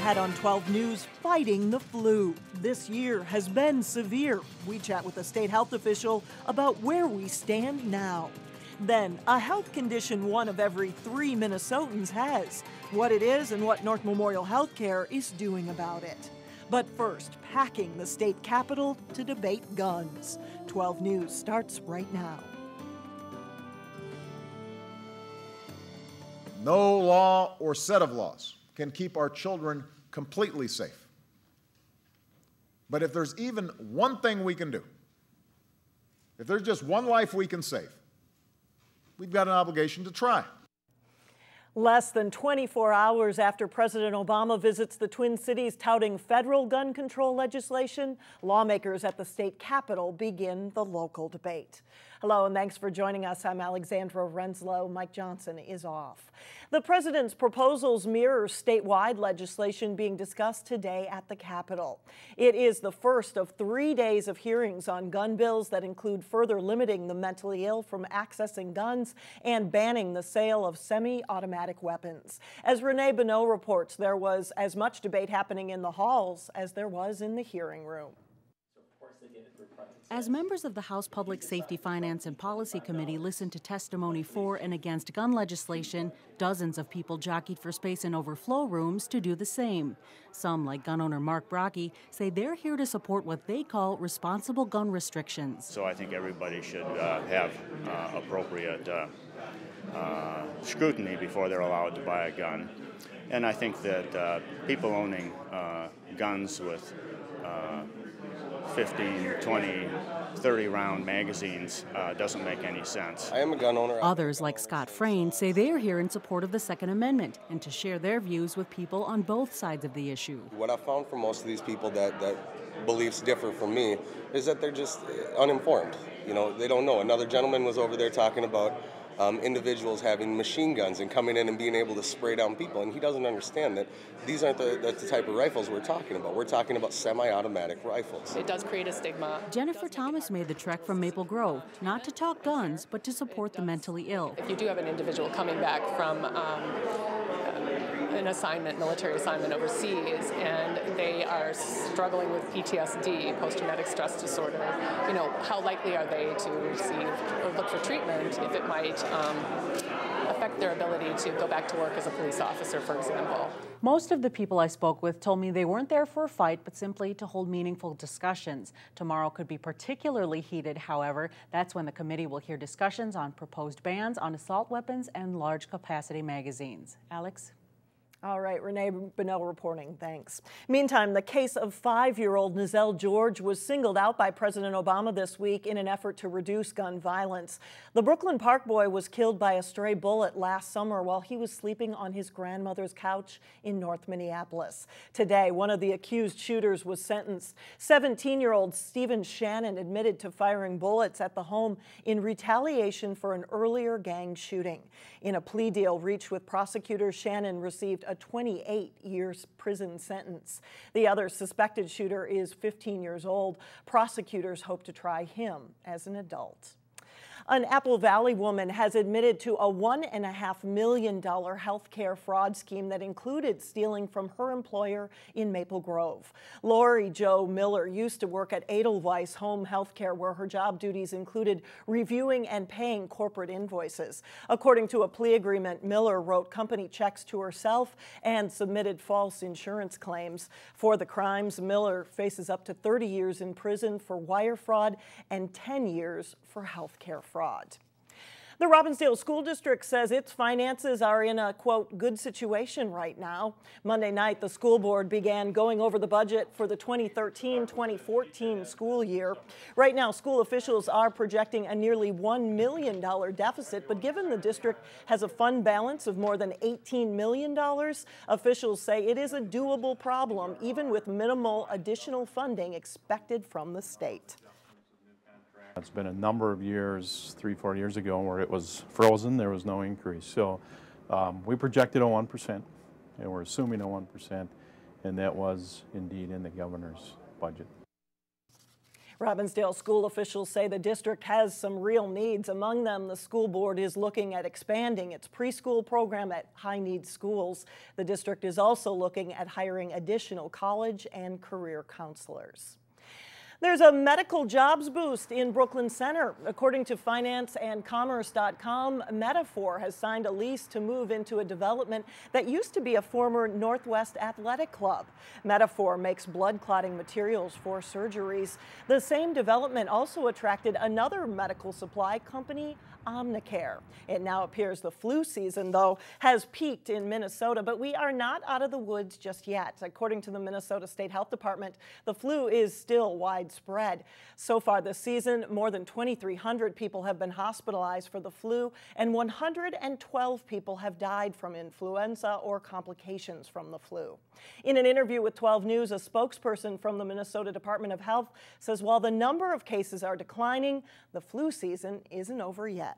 ahead on 12 News, fighting the flu. This year has been severe. We chat with a state health official about where we stand now. Then, a health condition one of every 3 Minnesotans has, what it is and what North Memorial Healthcare is doing about it. But first, packing the state capitol to debate guns. 12 News starts right now. No law or set of laws can keep our children completely safe. But if there's even one thing we can do, if there's just one life we can save, we've got an obligation to try. Less than 24 hours after President Obama visits the Twin Cities touting federal gun control legislation, lawmakers at the state capitol begin the local debate. Hello and thanks for joining us. I'm Alexandra Renslow. Mike Johnson is off. The president's proposals mirror statewide legislation being discussed today at the Capitol. It is the first of 3 days of hearings on gun bills that include further limiting the mentally ill from accessing guns and banning the sale of semi-automatic weapons. As Renee Bonneau reports, there was as much debate happening in the halls as there was in the hearing room. As members of the House Public Safety, Finance, and Policy Committee listened to testimony for and against gun legislation, dozens of people jockeyed for space in overflow rooms to do the same. Some, like gun owner Mark Brocky, say they're here to support what they call responsible gun restrictions. So I think everybody should have appropriate scrutiny before they're allowed to buy a gun. And I think that people owning guns with 15, 20, 30 round magazines doesn't make any sense. I am a gun owner. Others, like Scott Frayne, say they're here in support of the Second Amendment and to share their views with people on both sides of the issue. What I've found for most of these people that beliefs differ from me is that they're just uninformed. You know, they don't know. Another gentleman was over there talking about individuals having machine guns and coming in and being able to spray down people, and he doesn't understand that these aren't the type of rifles we're talking about. We're talking about semi-automatic rifles. It does create a stigma. Jennifer Thomas made the trek from Maple Grove, not to talk guns, but to support the mentally ill. If you do have an individual coming back from an assignment, military assignment overseas, and they are struggling with PTSD, post-traumatic stress disorder, you know, how likely are they to receive or look for treatment if it might affect their ability to go back to work as a police officer, for example? Most of the people I spoke with told me they weren't there for a fight, but simply to hold meaningful discussions. Tomorrow could be particularly heated, however. That's when the committee will hear discussions on proposed bans on assault weapons and large capacity magazines. Alex? All right, Renee Bonneau reporting, thanks. Meantime, the case of 5-year-old Nizelle George was singled out by President Obama this week in an effort to reduce gun violence. The Brooklyn Park boy was killed by a stray bullet last summer while he was sleeping on his grandmother's couch in North Minneapolis. Today, one of the accused shooters was sentenced. 17-year-old Stephen Shannon admitted to firing bullets at the home in retaliation for an earlier gang shooting. In a plea deal reached with prosecutors, Shannon received a 28 years prison sentence. The other suspected shooter is 15 years old. Prosecutors hope to try him as an adult. An Apple Valley woman has admitted to a $1.5 million health care fraud scheme that included stealing from her employer in Maple Grove. Lori Jo Miller used to work at Edelweiss Home Health Care, where her job duties included reviewing and paying corporate invoices. According to a plea agreement, Miller wrote company checks to herself and submitted false insurance claims. For the crimes, Miller faces up to 30 years in prison for wire fraud and 10 years for health care fraud. The Robbinsdale School District says its finances are in a, quote, good situation right now. Monday night, the school board began going over the budget for the 2013-2014 school year. Right now, school officials are projecting a nearly $1 million deficit, but given the district has a fund balance of more than $18 million, officials say it is a doable problem, even with minimal additional funding expected from the state. It's been a number of years, 3-4 years ago, where it was frozen, there was no increase. So we projected a 1%, and we're assuming a 1%, and that was indeed in the governor's budget. Robbinsdale school officials say the district has some real needs. Among them, the school board is looking at expanding its preschool program at high-need schools. The district is also looking at hiring additional college and career counselors. There's a medical jobs boost in Brooklyn Center. According to financeandcommerce.com, Metaphor has signed a lease to move into a development that used to be a former Northwest Athletic Club. Metaphor makes blood clotting materials for surgeries. The same development also attracted another medical supply company, Omnicare. It now appears the flu season, though, has peaked in Minnesota, but we are not out of the woods just yet. According to the Minnesota State Health Department, the flu is still widespread. So far this season, more than 2,300 people have been hospitalized for the flu, and 112 people have died from influenza or complications from the flu. In an interview with 12 News, a spokesperson from the Minnesota Department of Health says while the number of cases are declining, the flu season isn't over yet.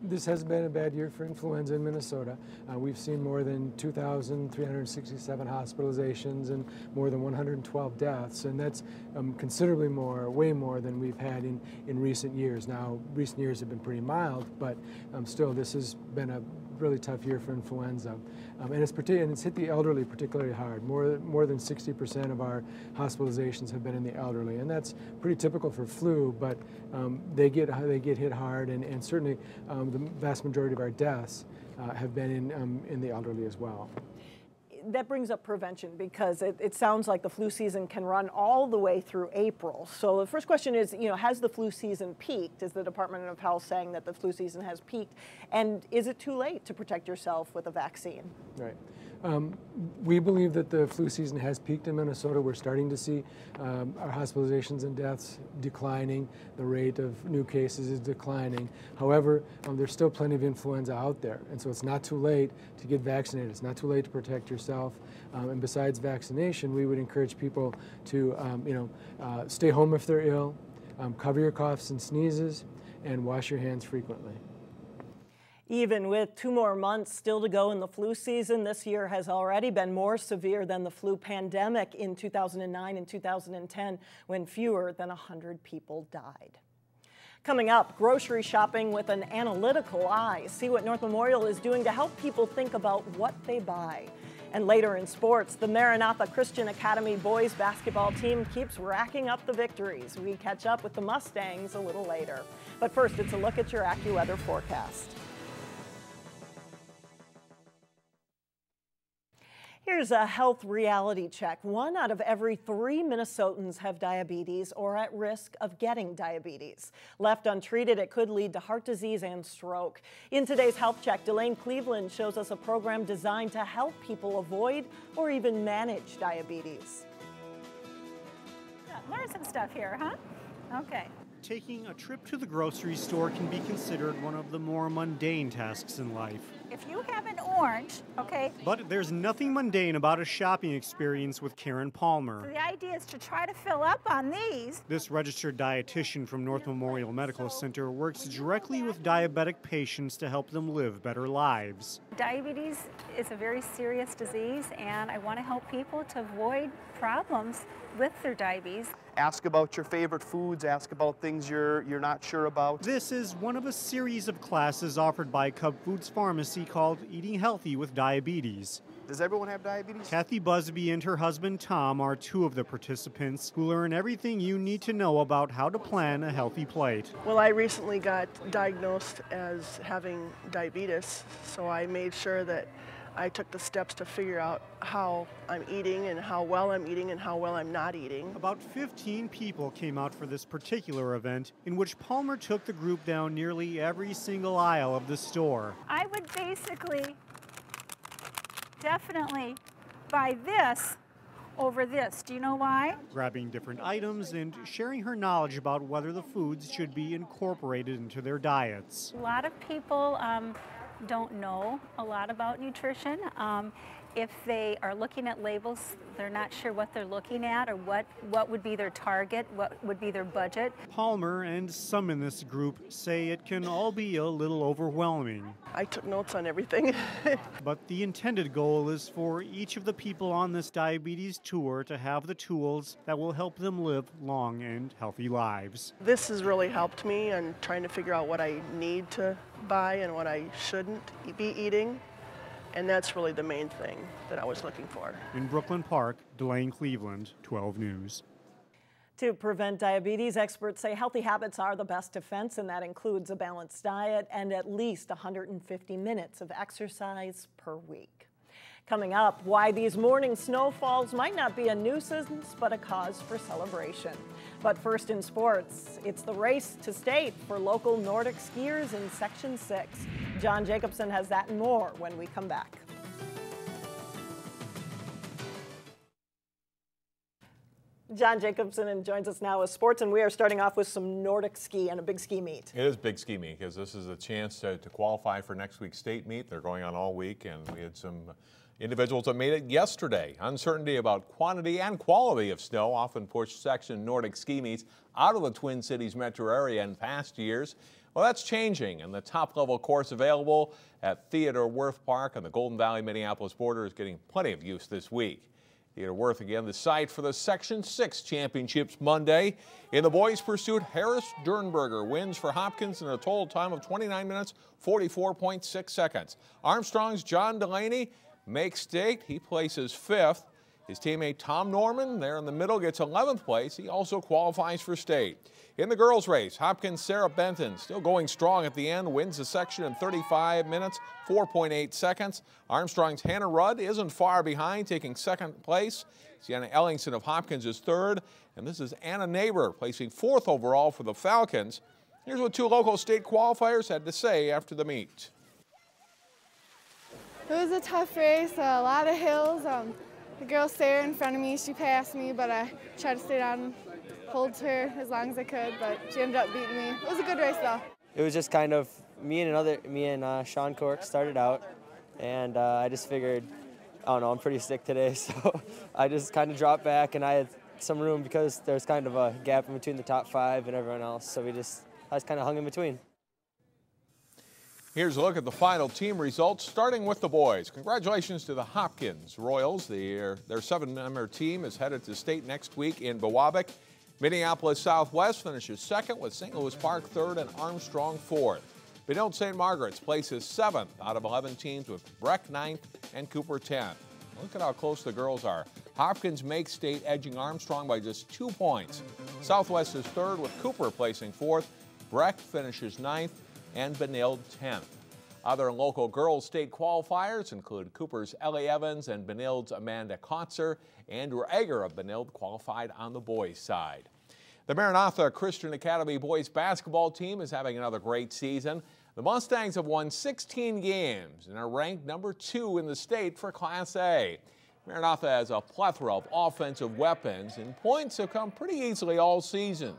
This has been a bad year for influenza in Minnesota. We've seen more than 2,367 hospitalizations and more than 112 deaths, and that's considerably more, way more than we've had in recent years. Now, recent years have been pretty mild, but still, this has been a really tough year for influenza. And it's hit the elderly particularly hard. More than 60% of our hospitalizations have been in the elderly, and that's pretty typical for flu, but they get hit hard, and certainly the vast majority of our deaths have been in the elderly as well. That brings up prevention, because it sounds like the flu season can run all the way through April. So the first question is, has the flu season peaked? Is the Department of Health saying that the flu season has peaked? And is it too late to protect yourself with a vaccine? Right. We believe that the flu season has peaked in Minnesota. We're starting to see our hospitalizations and deaths declining. The rate of new cases is declining. However, there's still plenty of influenza out there, and so it's not too late to get vaccinated. It's not too late to protect yourself. And besides vaccination, we would encourage people to stay home if they're ill, cover your coughs and sneezes, and wash your hands frequently. Even with 2 more months still to go in the flu season, this year has already been more severe than the flu pandemic in 2009 and 2010, when fewer than 100 people died. Coming up, grocery shopping with an analytical eye. See what North Memorial is doing to help people think about what they buy. And later in sports, the Maranatha Christian Academy boys basketball team keeps racking up the victories. We catch up with the Mustangs a little later. But first, it's a look at your AccuWeather forecast. Here's a health reality check. 1 out of every 3 Minnesotans have diabetes or at risk of getting diabetes. Left untreated, it could lead to heart disease and stroke. In today's health check, Delane Cleveland shows us a program designed to help people avoid or even manage diabetes. Learn some stuff here, huh? Okay. Taking a trip to the grocery store can be considered one of the more mundane tasks in life. If you have an orange, okay. But there's nothing mundane about a shopping experience with Karen Palmer. So the idea is to try to fill up on these. This registered dietitian from North Memorial Medical Center works directly with diabetic patients to help them live better lives. Diabetes is a very serious disease, and I want to help people to avoid problems with their diabetes. Ask about your favorite foods, ask about things you're not sure about. This is one of a series of classes offered by Cub Foods Pharmacy called Eating Healthy with Diabetes. Does everyone have diabetes? Kathy Busby and her husband Tom are 2 of the participants who learn everything you need to know about how to plan a healthy plate. Well, I recently got diagnosed as having diabetes, so I made sure that I took the steps to figure out how I'm eating and how well I'm eating and how well I'm not eating. About 15 people came out for this particular event, in which Palmer took the group down nearly every single aisle of the store. I would basically definitely buy this over this. Do you know why? Grabbing different items and sharing her knowledge about whether the foods should be incorporated into their diets. A lot of people don't know a lot about nutrition, if they are looking at labels, they're not sure what they're looking at or what would be their target, what would be their budget. Palmer and some in this group say it can all be a little overwhelming. I took notes on everything. But the intended goal is for each of the people on this diabetes tour to have the tools that will help them live long and healthy lives. This has really helped me in trying to figure out what I need to buy and what I shouldn't be eating. And that's really the main thing that I was looking for. In Brooklyn Park, Delane Cleveland, 12 News. To prevent diabetes, experts say healthy habits are the best defense, and that includes a balanced diet and at least 150 minutes of exercise per week. Coming up, why these morning snowfalls might not be a nuisance, but a cause for celebration. But first in sports, it's the race to state for local Nordic skiers in Section 6. John Jacobson has that and more when we come back. John Jacobson joins us now with sports, and we are starting off with some Nordic ski and a big ski meet. It is big ski meet because this is a chance to qualify for next week's state meet. They're going on all week, and we had some individuals that made it yesterday. Uncertainty about quantity and quality of snow often pushed section Nordic ski meets out of the Twin Cities metro area in past years. Well, that's changing, and the top-level course available at Theodore Wirth Park on the Golden Valley-Minneapolis border is getting plenty of use this week. Theodore Wirth again the site for the Section 6 championships Monday. In the boys' pursuit, Harris Dernberger wins for Hopkins in a total time of 29 minutes, 44.6 seconds. Armstrong's John Delaney makes state. He places 5th. His teammate Tom Norman, there in the middle, gets 11th place. He also qualifies for state. In the girls' race, Hopkins' Sarah Benton, still going strong at the end, wins the section in 35 minutes, 4.8 seconds. Armstrong's Hannah Rudd isn't far behind, taking 2nd place. Sienna Ellingson of Hopkins is 3rd. And this is Anna Neighbor, placing 4th overall for the Falcons. Here's what 2 local state qualifiers had to say after the meet. It was a tough race, a lot of hills. The girl Sarah in front of me, she passed me, but I tried to stay down, hold her as long as I could, but she ended up beating me. It was a good race though. It was just kind of me and Sean Cork started out, and I just figured, I don't know, I'm pretty sick today, so I just kind of dropped back, and I had some room because there's kind of a gap in between the top 5 and everyone else, so I just kind of hung in between. Here's a look at the final team results, starting with the boys. Congratulations to the Hopkins Royals. Their 7-member team is headed to state next week in Biwabik. Minneapolis Southwest finishes 2nd with St. Louis Park 3rd and Armstrong 4th. Benilde St. Margaret's places 7th out of 11 teams with Breck 9th and Cooper 10th. Look at how close the girls are. Hopkins makes state, edging Armstrong by just 2 points. Southwest is 3rd with Cooper placing 4th. Breck finishes 9th. And Benilde 10th. Other local girls' state qualifiers include Cooper's Ellie Evans and Benilde's Amanda Kotzer. Andrew Egger of Benilde qualified on the boys' side. The Maranatha Christian Academy boys basketball team is having another great season. The Mustangs have won 16 games and are ranked number 2 in the state for Class A. Maranatha has a plethora of offensive weapons, and points have come pretty easily all season.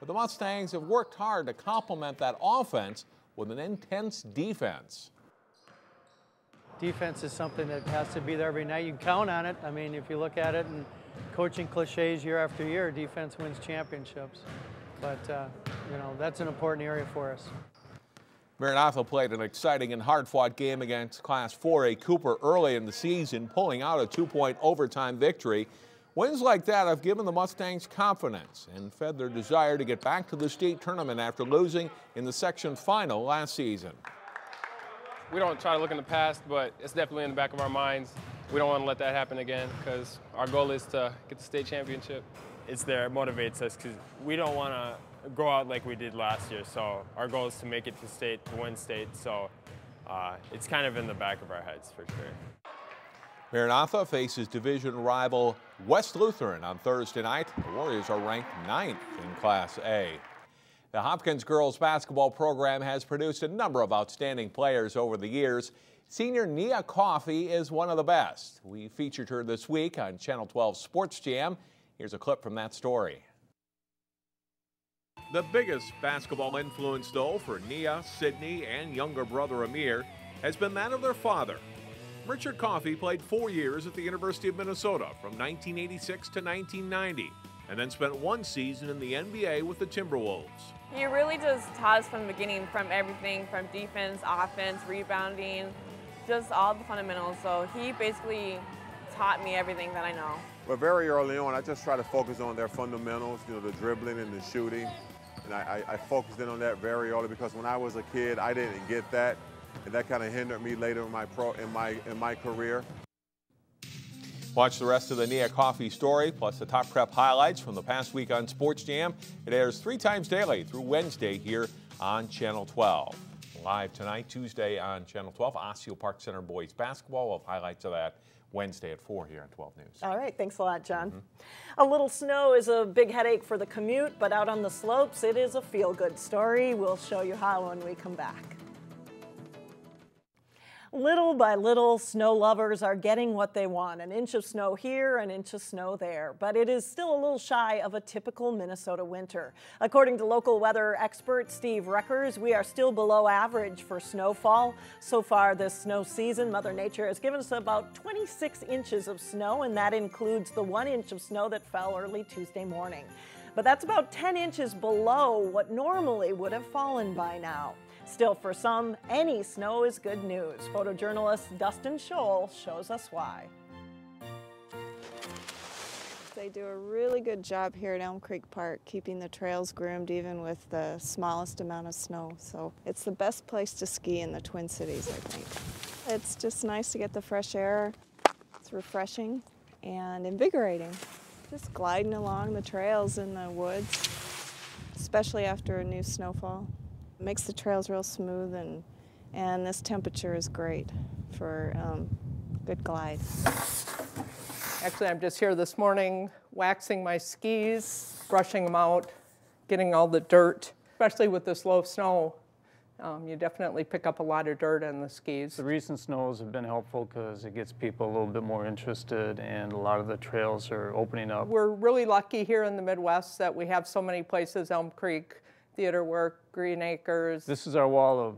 But the Mustangs have worked hard to complement that offense with an intense defense. Defense is something that has to be there every night. You can count on it. I mean, if you look at it and coaching cliches year after year, defense wins championships. But, you know, that's an important area for us. Maranatha played an exciting and hard-fought game against Class 4A Cooper early in the season, pulling out a 2-point overtime victory. Wins like that have given the Mustangs confidence and fed their desire to get back to the state tournament after losing in the section final last season. We don't try to look in the past, but it's definitely in the back of our minds. We don't want to let that happen again because our goal is to get the state championship. It's there, it motivates us because we don't want to go out like we did last year. So our goal is to make it to state, to win state. So it's kind of in the back of our heads for sure. Maranatha faces division rival West Lutheran on Thursday night. The Warriors are ranked 9th in Class A. The Hopkins girls basketball program has produced a number of outstanding players over the years. Senior Nia Coffey is one of the best. We featured her this week on Channel 12 Sports Jam. Here's a clip from that story. The biggest basketball influence, though, for Nia, Sydney, and younger brother Amir has been that of their father. Richard Coffey played 4 years at the University of Minnesota from 1986 to 1990, and then spent 1 season in the NBA with the Timberwolves. He really just taught us from the beginning, from everything, from defense, offense, rebounding, just all the fundamentals. So he basically taught me everything that I know. But very early on, I just try to focus on their fundamentals, you know, the dribbling and the shooting. And I focused in on that very early because when I was a kid, I didn't get that. And that kind of hindered me later in my career. Watch the rest of the Nia Coffey story, plus the top prep highlights from the past week on Sports Jam. It airs 3 times daily through Wednesday here on Channel 12. Live tonight, Tuesday on Channel 12, Osseo Park Center boys basketball. We'll have highlights of that Wednesday at 4 here on 12 News. All right, thanks a lot, John. A little snow is a big headache for the commute, but out on the slopes, it is a feel-good story. We'll show you how when we come back. Little by little, snow lovers are getting what they want. An inch of snow here, an inch of snow there. But it is still a little shy of a typical Minnesota winter. According to local weather expert Steve Reckers, we are still below average for snowfall. So far this snow season, Mother Nature has given us about 26 inches of snow, and that includes the 1 inch of snow that fell early Tuesday morning. But that's about 10 inches below what normally would have fallen by now. Still, for some, any snow is good news. Photojournalist Dustin Scholl shows us why. They do a really good job here at Elm Creek Park, keeping the trails groomed even with the smallest amount of snow. So it's the best place to ski in the Twin Cities, I think. It's just nice to get the fresh air. It's refreshing and invigorating. Just gliding along the trails in the woods, especially after a new snowfall. It makes the trails real smooth, and this temperature is great for good glide. Actually, I'm just here this morning waxing my skis, brushing them out, getting all the dirt, especially with this low snow. You definitely pick up a lot of dirt on the skis. The recent snows have been helpful because it gets people a little bit more interested, and a lot of the trails are opening up. We're really lucky here in the Midwest that we have so many places: Elm Creek, Theater Work, Green Acres. This is our wall of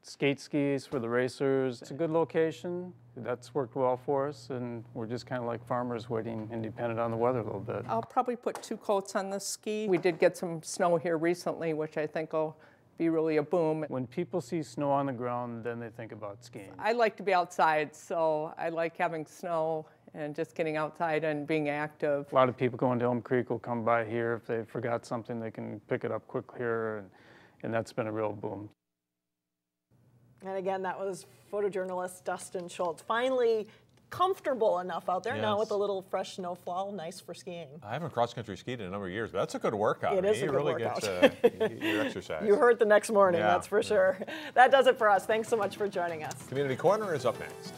skate skis for the racers. It's a good location. That's worked well for us, and we're just kind of like farmers waiting and dependent on the weather a little bit. I'll probably put 2 coats on this ski. We did get some snow here recently, which I think will be really a boom. When people see snow on the ground, then they think about skiing. I like to be outside, so I like having snow and just getting outside and being active. A lot of people going to Elm Creek will come by here. If they forgot something, they can pick it up quick here, and that's been a real boom. And again, that was photojournalist Dustin Schultz. Finally comfortable enough out there now with a little fresh snowfall, nice for skiing. I haven't cross-country skied in a number of years, but that's a good workout. It is a good really workout. Get your exercise. You heard the next morning, that's for sure. That does it for us. Thanks so much for joining us. Community Corner is up next.